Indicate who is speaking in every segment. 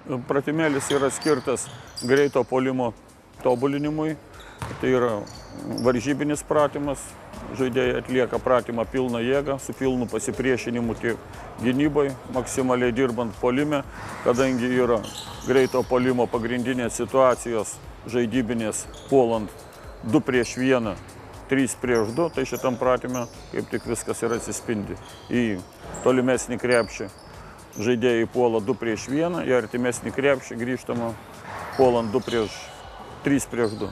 Speaker 1: Pratimėlis yra skirtas greito puolimo tobulinimui. Tai yra varžybinis pratimas. Žaidėjai atlieka pratimą pilną jėgą, su pilnu pasipriešinimu tiek gynybai, maksimaliai dirbant puolime, kadangi yra greito puolimo pagrindinės situacijos žaidybinės puolant 2 prieš 1, 3 prieš 2, tai šitam pratime kaip tik viskas ir atsispindi. Į tolimesnį krepšį žaidėjai puola 2 prieš 1, į artimesnį krepšį grįžtama puolant 3 prieš 2.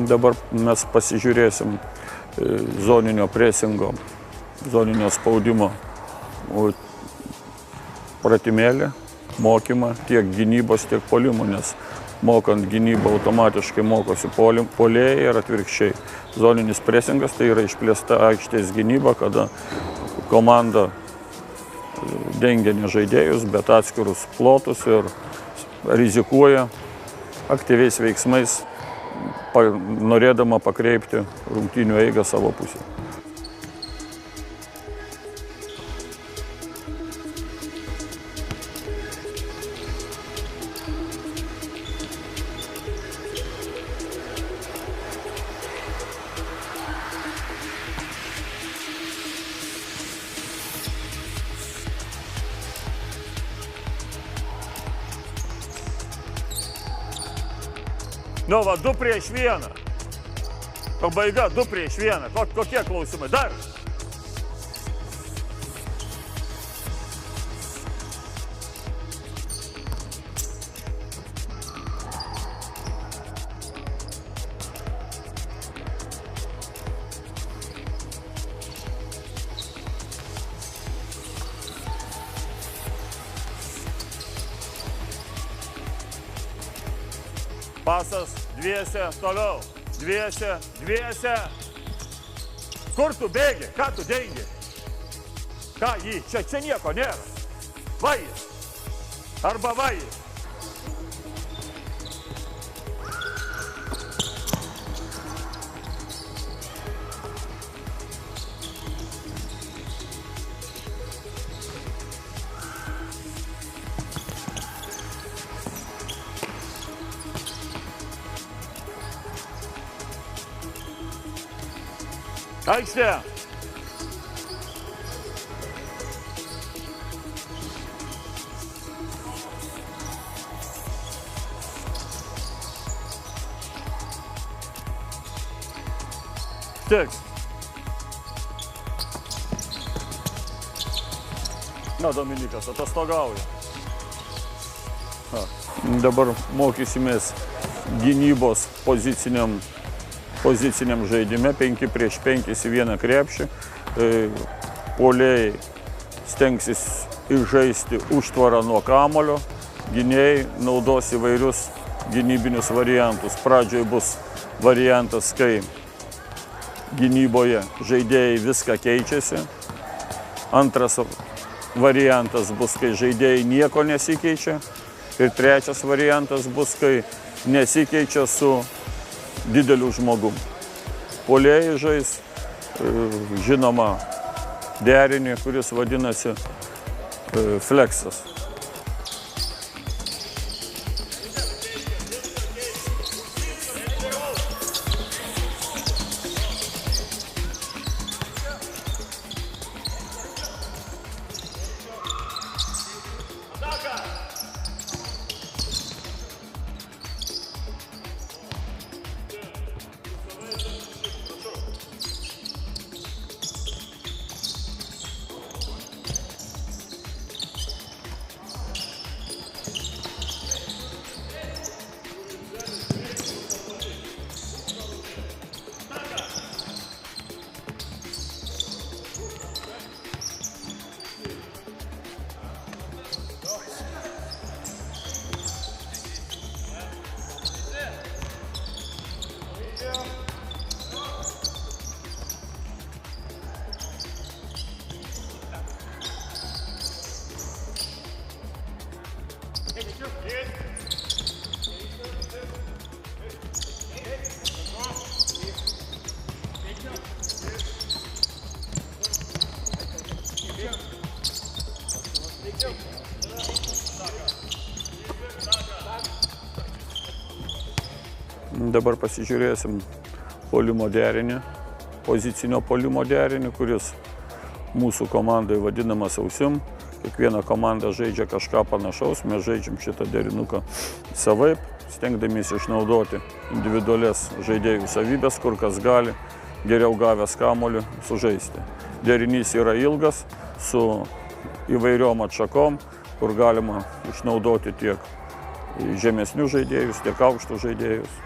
Speaker 1: Dabar mes pasižiūrėsim zoninio presingo, zoninio spaudimo pratimėlį, mokymą tiek gynybos, tiek puolimo, nes mokant gynybą automatiškai mokosi puolėjai ir atvirkščiai. Zoninis presingas tai yra išplėsta aikštės gynyba, kada komanda dengia ne žaidėjus, bet atskirus plotus ir rizikuoja aktyviais veiksmais, norėdama pakreipti rungtynių eigą savo pusę. Nu va, 2 prieš 1. Pabaiga 2 prieš 1. Kokie klausimai? Dar? Pasas, dviese, toliau. Dviese, dviese. Kur tu bėgi? Ką tu dengi? Ką jį? Čia nieko nėra. Vajis. Arba vajis. Aikštė. Tik. Na, Dominikas atostogauja. Dabar mokysimės gynybos poziciniam žaidime, 5 prieš 5 į vieną krepšį. Puolėjai stengsis išžaisti užtvarą nuo kamuolio, gynėjai naudos įvairius gynybinius variantus. Pradžioje bus variantas, kai gynyboje žaidėjai viską keičiasi. Antras variantas bus, kai žaidėjai nieko nesikeičia. Ir trečias variantas bus, kai nesikeičia su dideliu žmogum. Puolėjai žais, žinoma, derinį, kuris vadinasi fleksas. Dabar pasižiūrėsim puolimo derinį, pozicinio puolimo derinį, kuris mūsų komandai vadinamas ausim. Kiekviena komanda žaidžia kažką panašaus, mes žaidžiam šitą derinuką savaip, stengdamiesi išnaudoti individualias žaidėjų savybės, kur kas gali geriau gavęs kamuolį sužaisti. Derinys yra ilgas, su įvairiom atšakom, kur galima išnaudoti tiek žemesnius žaidėjus, tiek aukštus žaidėjus.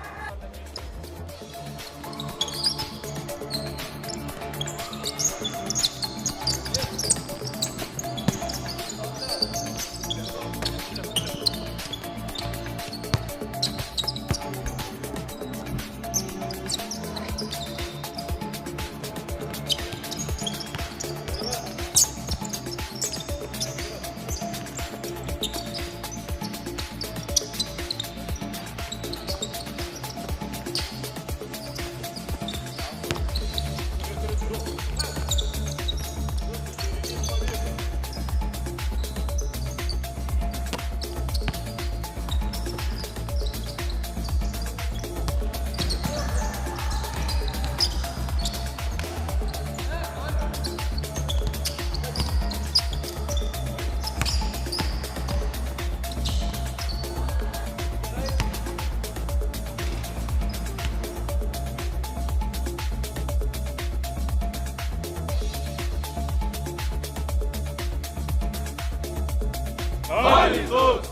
Speaker 2: Alytus!